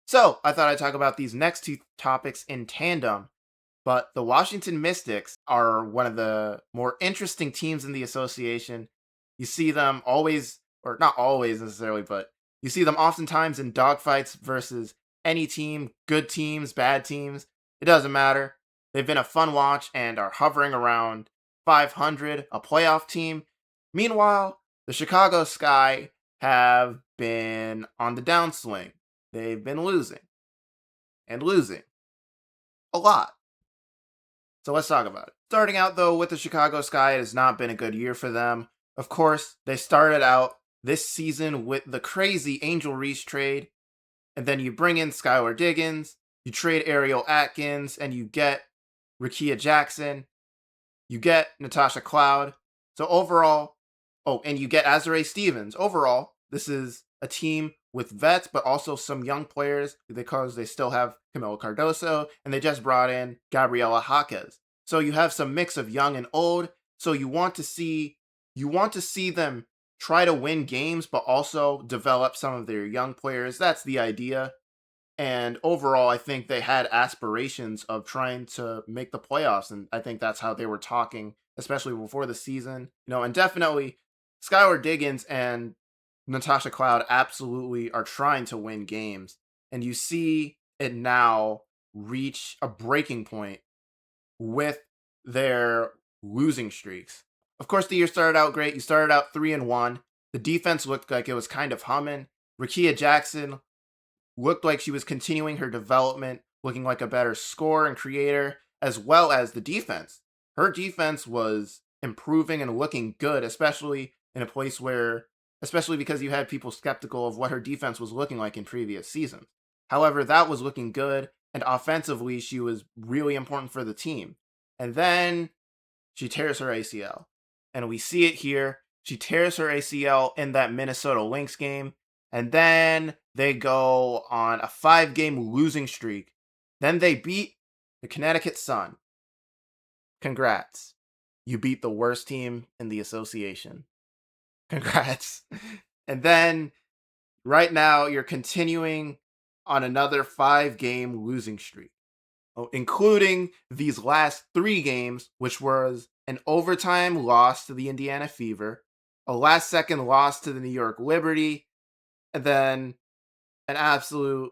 So, I thought I'd talk about these next two topics in tandem, but the Washington Mystics are one of the more interesting teams in the association. You see them always, or not always necessarily, but you see them oftentimes in dogfights versus any team, good teams, bad teams. It doesn't matter. They've been a fun watch and are hovering around 500, a playoff team. Meanwhile, the Chicago Sky have been on the downswing. They've been losing and losing a lot. So let's talk about it. Starting out though with the Chicago Sky, it has not been a good year for them. Of course, they started out this season with the crazy Angel Reese trade, and then you bring in Skylar Diggins, you trade Ariel Atkins, and you get Rickea Jackson, you get Natasha Cloud. So overall, and you get Azare Stevens. Overall, this is a team with vets, but also some young players because they still have Camilo Cardoso, and they just brought in Gabriela Jaquez. So you have some mix of young and old. So you want to see them try to win games, but also develop some of their young players. That's the idea. And overall, I think they had aspirations of trying to make the playoffs. And I think that's how they were talking, especially before the season. And definitely Skylar Diggins and Natasha Cloud absolutely are trying to win games. And you see it now reach a breaking point with their losing streaks. Of course, the year started out great. You started out 3-1. The defense looked like it was kind of humming. Rickea Jackson looked like she was continuing her development, looking like a better scorer and creator, as well as the defense. Her defense was improving and looking good, especially in a place especially because you had people skeptical of what her defense was looking like in previous seasons. However, that was looking good, and offensively, she was really important for the team. And then she tears her ACL. And we see it here. She tears her ACL in that Minnesota Lynx game. And then they go on a 5-game losing streak. Then they beat the Connecticut Sun. Congrats. You beat the worst team in the association. Congrats. And then right now you're continuing on another 5-game losing streak, including these last 3 games, which was an overtime loss to the Indiana Fever, a last-second loss to the New York Liberty, and then an absolute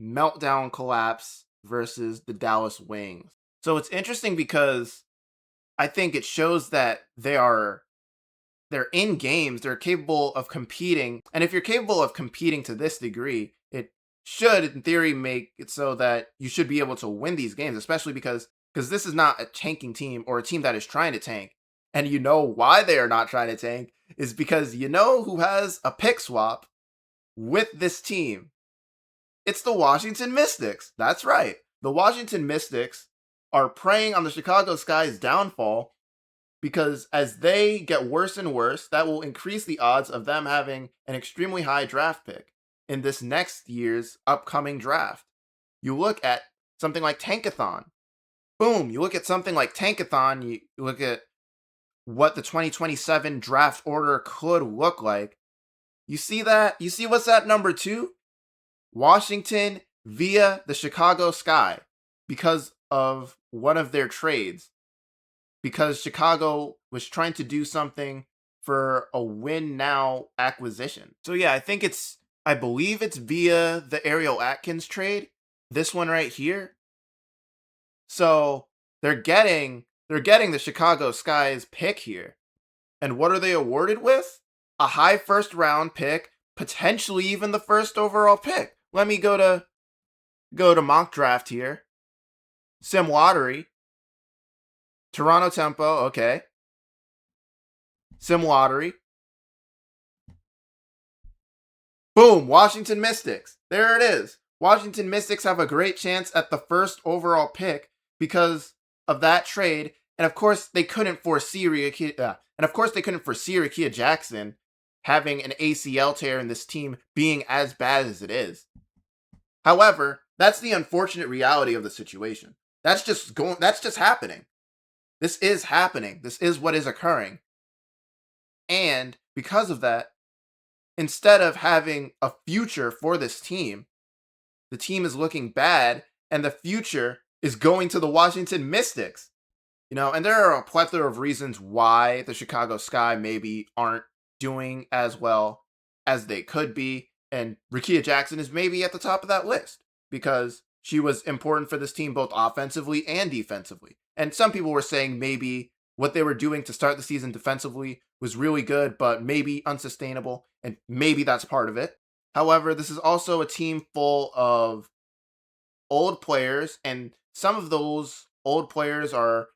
meltdown collapse versus the Dallas Wings. So it's interesting because I think it shows that they're in games, they're capable of competing. And if you're capable of competing to this degree, it should, in theory, make it so that you should be able to win these games, especially because this is not a tanking team or a team that is trying to tank. And you know why they are not trying to tank is because you know who has a pick swap with this team. It's the Washington Mystics. That's right. The Washington Mystics are preying on the Chicago Sky's downfall because as they get worse and worse, that will increase the odds of them having an extremely high draft pick in this next year's upcoming draft. You look at something like Tankathon. Boom, you look at something like Tankathon, you look at what the 2027 draft order could look like. You see that? You see what's at number 2? Washington via the Chicago Sky because of one of their trades. Because Chicago was trying to do something for a win now acquisition. So yeah, I believe it's via the Ariel Atkins trade. This one right here. So they're getting the Chicago Sky's pick here. And what are they awarded with? A high first round pick, potentially even the first overall pick. Let me go to mock draft here. Sim lottery. Toronto Tempo, okay. Sim lottery. Boom, Washington Mystics. There it is. Washington Mystics have a great chance at the first overall pick because of that trade. And of course, they couldn't foresee Rickea Jackson having an ACL tear in this team being as bad as it is. However, that's the unfortunate reality of the situation. That's just happening. This is happening. This is what is occurring. And because of that, instead of having a future for this team, the team is looking bad and the future is going to the Washington Mystics. And there are a plethora of reasons why the Chicago Sky maybe aren't doing as well as they could be. And Rickea Jackson is maybe at the top of that list because she was important for this team both offensively and defensively. And some people were saying maybe what they were doing to start the season defensively was really good, but maybe unsustainable. And maybe that's part of it. However, this is also a team full of old players, and some of those old players are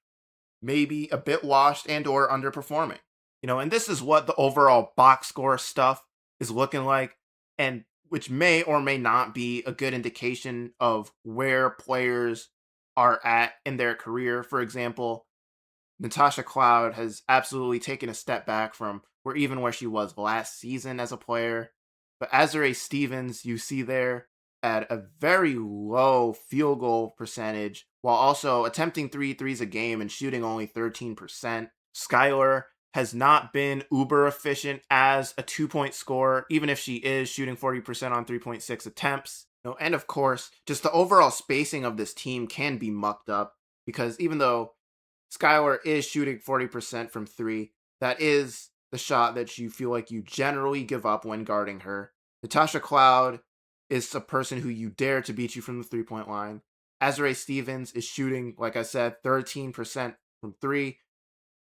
maybe a bit washed and or underperforming. And this is what the overall box score stuff is looking like, and which may or may not be a good indication of where players are at in their career. For example, Natasha Cloud has absolutely taken a step back from where she was last season as a player. But Azurá Stevens, you see there at a very low field goal percentage while also attempting 3 threes a game and shooting only 13%. Skylar has not been uber efficient as a 2-point scorer, even if she is shooting 40% on 3.6 attempts. And of course, just the overall spacing of this team can be mucked up because even though Skylar is shooting 40% from 3, that is the shot that you feel like you generally give up when guarding her. Natasha Cloud is a person who you dare to beat you from the 3-point line. Azurá Stevens is shooting, like I said, 13% from 3.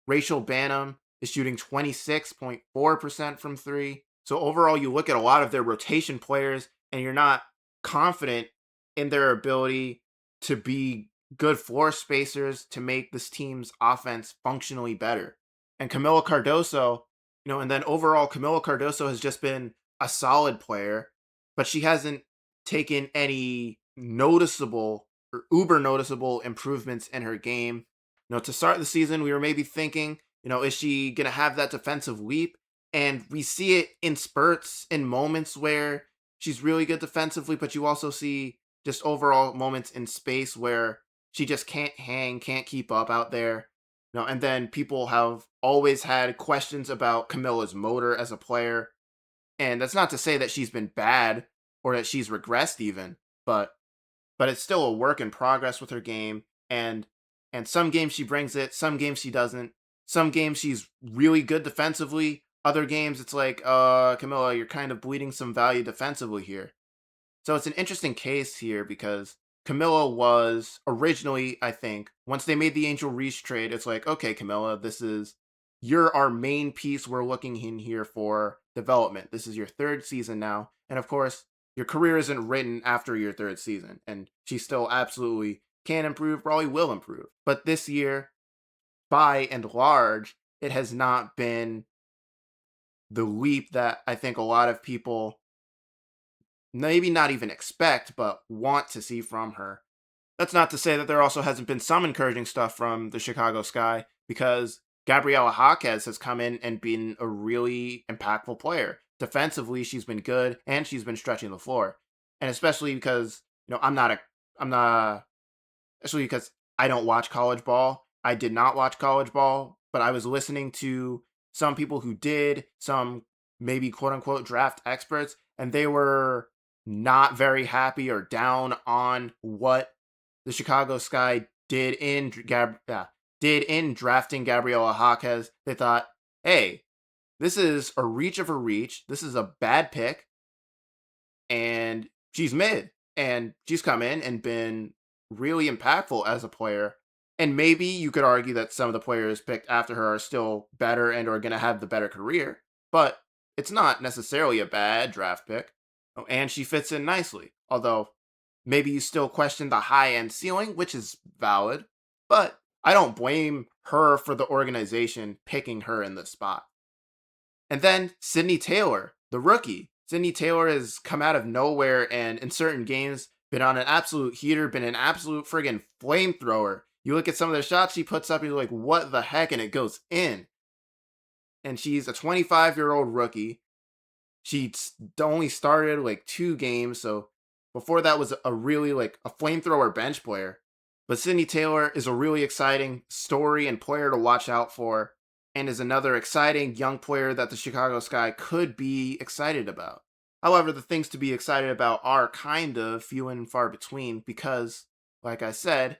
Rachel Banham is shooting 26.4% from 3. So overall, you look at a lot of their rotation players and you're not confident in their ability to be good floor spacers to make this team's offense functionally better. And Camila Cardoso, and then overall Camila Cardoso has just been a solid player, but she hasn't taken any noticeable or uber noticeable improvements in her game. To start the season, we were maybe thinking, is she going to have that defensive leap? And we see it in spurts, in moments where she's really good defensively, but you also see just overall moments in space where she just can't hang, can't keep up out there. And then people have always had questions about Camilla's motor as a player. And that's not to say that she's been bad or that she's regressed even, but it's still a work in progress with her game. And some games she brings it, some games she doesn't. Some games she's really good defensively. Other games it's like, Camilla, you're kind of bleeding some value defensively here. So it's an interesting case here because Camilla was originally, I think, once they made the Angel Reese trade, it's like, okay, Camilla, you're our main piece we're looking in here for development. This is your 3rd season now. And of course, your career isn't written after your 3rd season. And she still absolutely can improve, probably will improve. But this year, by and large, it has not been the leap that I think a lot of people maybe not even expect, but want to see from her. That's not to say that there also hasn't been some encouraging stuff from the Chicago Sky, because Gabriela Jaquez has come in and been a really impactful player. Defensively, she's been good and she's been stretching the floor. And especially because, especially because I don't watch college ball. I did not watch college ball, but I was listening to some people who did, some maybe quote unquote draft experts, and they were not very happy or down on what the Chicago Sky did in drafting Gabriela Jaquez. They thought, hey, this is a reach of a reach. This is a bad pick, and she's mid, and she's come in and been really impactful as a player. And maybe you could argue that some of the players picked after her are still better and are going to have the better career, but it's not necessarily a bad draft pick. Oh, and she fits in nicely. Although maybe you still question the high end ceiling, which is valid, but I don't blame her for the organization picking her in this spot. And then Sydney Taylor, the rookie. Sydney Taylor has come out of nowhere and in certain games been on an absolute heater, been an absolute friggin' flamethrower. You look at some of the shots she puts up, and you're like, what the heck? And it goes in. And she's a 25-year-old rookie. She only started like 2 games, so before that was a really like a flamethrower bench player. But Sydney Taylor is a really exciting story and player to watch out for, and is another exciting young player that the Chicago Sky could be excited about. However, the things to be excited about are kind of few and far between because, like I said,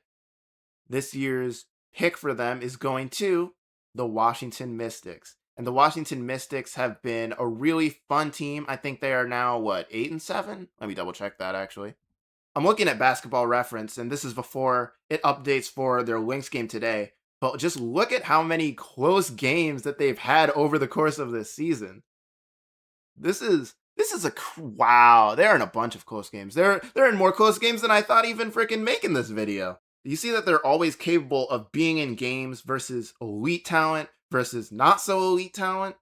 this year's pick for them is going to the Washington Mystics. And the Washington Mystics have been a really fun team. I think they are now, what, 8-7? Let me double check that actually. I'm looking at Basketball Reference, and this is before it updates for their Lynx game today. But just look at how many close games that they've had over the course of this season. This is a wow. They're in a bunch of close games. They're in more close games than I thought even freaking making this video. You see that they're always capable of being in games versus elite talent versus not so elite talent.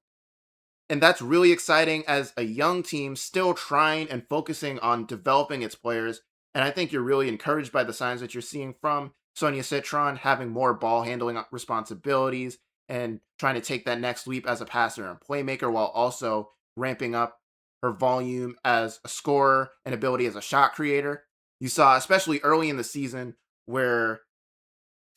And that's really exciting as a young team still trying and focusing on developing its players. And I think you're really encouraged by the signs that you're seeing from Sonia Citron having more ball handling responsibilities and trying to take that next leap as a passer and playmaker while also ramping up her volume as a scorer and ability as a shot creator. You saw, especially early in the season, where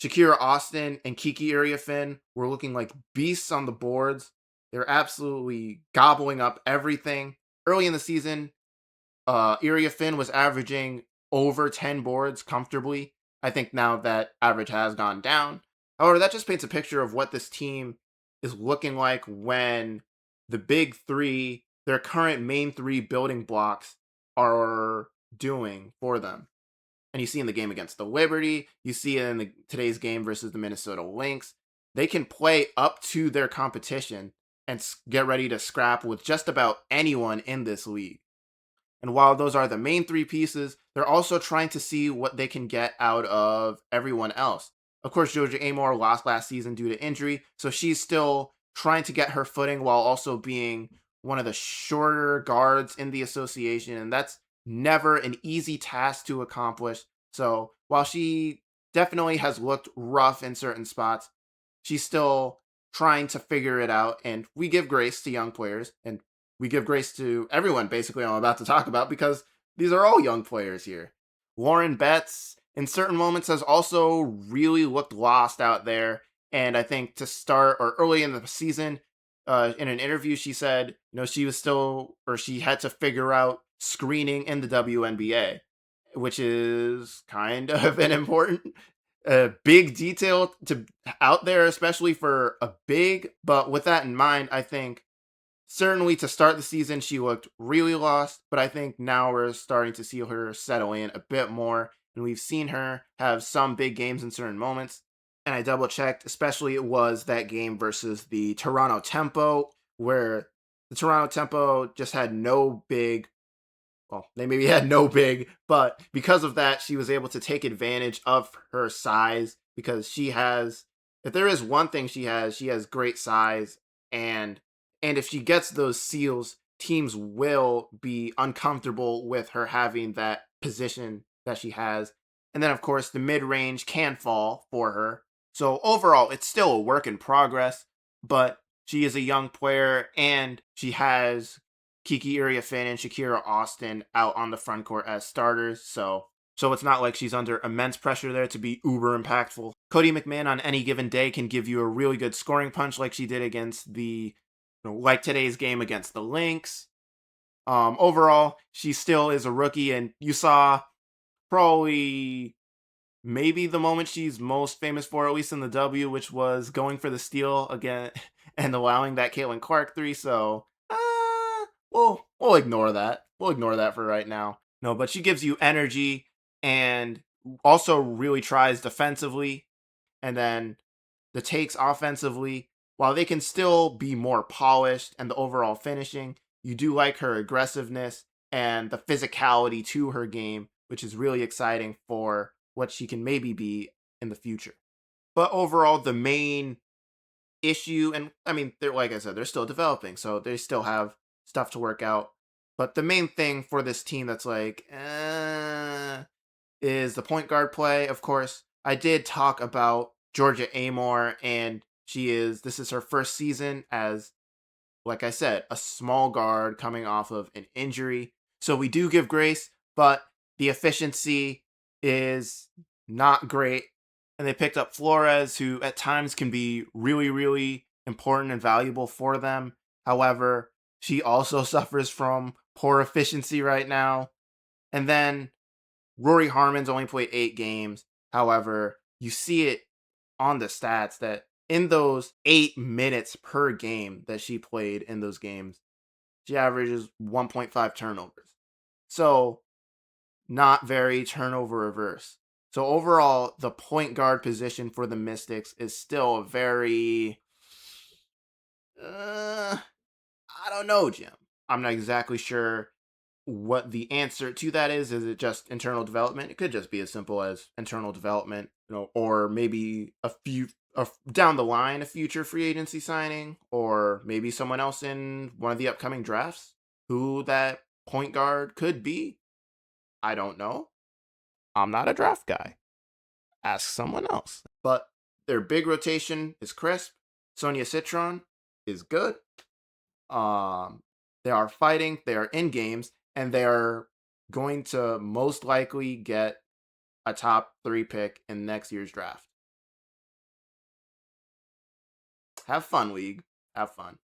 Shakira Austin and Kiki Iriafin were looking like beasts on the boards. They're absolutely gobbling up everything. Early in the season, Iriafin was averaging over 10 boards comfortably. I think now that average has gone down. However, that just paints a picture of what this team is looking like when the big three, their current main three building blocks, are doing for them. And you see in the game against the Liberty, you see it in today's game versus the Minnesota Lynx. They can play up to their competition and get ready to scrap with just about anyone in this league. And while those are the main three pieces, they're also trying to see what they can get out of everyone else. Of course, Georgia Amore lost last season due to injury, so she's still trying to get her footing while also being one of the shorter guards in the association, and that's never an easy task to accomplish. So while she definitely has looked rough in certain spots, she's still trying to figure it out, and we give grace to young players, and we give grace to everyone, basically, I'm about to talk about, because these are all young players here. Lauren Betts, in certain moments, has also really looked lost out there. And I think to start, or early in the season, in an interview, she said, she was still, or she had to figure out screening in the WNBA, which is kind of an important big detail to out there, especially for a big. But with that in mind, I think certainly to start the season, she looked really lost, but I think now we're starting to see her settle in a bit more, and we've seen her have some big games in certain moments. And I double checked, especially it was that game versus the Toronto Tempo, where the Toronto Tempo just had no big, well, they maybe had no big, but because of that, she was able to take advantage of her size because she has, if there is one thing she has great size, and if she gets those seals, teams will be uncomfortable with her having that position that she has. And then, of course, the mid range can fall for her. So overall, it's still a work in progress, but she is a young player and she has Kiki Iriafin and Shakira Austin out on the front court as starters. So it's not like she's under immense pressure there to be uber impactful. Cody McMahon on any given day can give you a really good scoring punch like she did against like today's game against the Lynx. Overall, she still is a rookie, and you saw probably maybe the moment she's most famous for, at least in the W, which was going for the steal again and allowing that Caitlin Clark three. So, we'll ignore that. We'll ignore that for right now. No, but she gives you energy and also really tries defensively, and then the takes offensively. While they can still be more polished and the overall finishing, you do like her aggressiveness and the physicality to her game, which is really exciting for what she can maybe be in the future. But overall, the main issue, and I mean, they're, like I said, they're still developing, so they still have stuff to work out. But the main thing for this team that's like, is the point guard play. Of course, I did talk about Georgia Amore, and this is her first season as, like I said, a small guard coming off of an injury. So we do give grace, but the efficiency is not great. And they picked up Flores, who at times can be really, really important and valuable for them. However, she also suffers from poor efficiency right now. And then Rory Harmon's only played 8 games. However, you see it on the stats that in those 8 minutes per game that she played in those games, she averages 1.5 turnovers. So, not very turnover averse. So, overall, the point guard position for the Mystics is still a very. I don't know, Jim. I'm not exactly sure what the answer to that is. Is it just internal development? It could just be as simple as internal development, or maybe down the line a future free agency signing, or maybe someone else in one of the upcoming drafts who that point guard could be. I don't know. I'm not a draft guy. Ask someone else. But their big rotation is crisp. Sonia Citron is good. Um, they are fighting. They are in games, and they are going to most likely get a top 3 pick in next year's draft. Have fun, league. Have fun.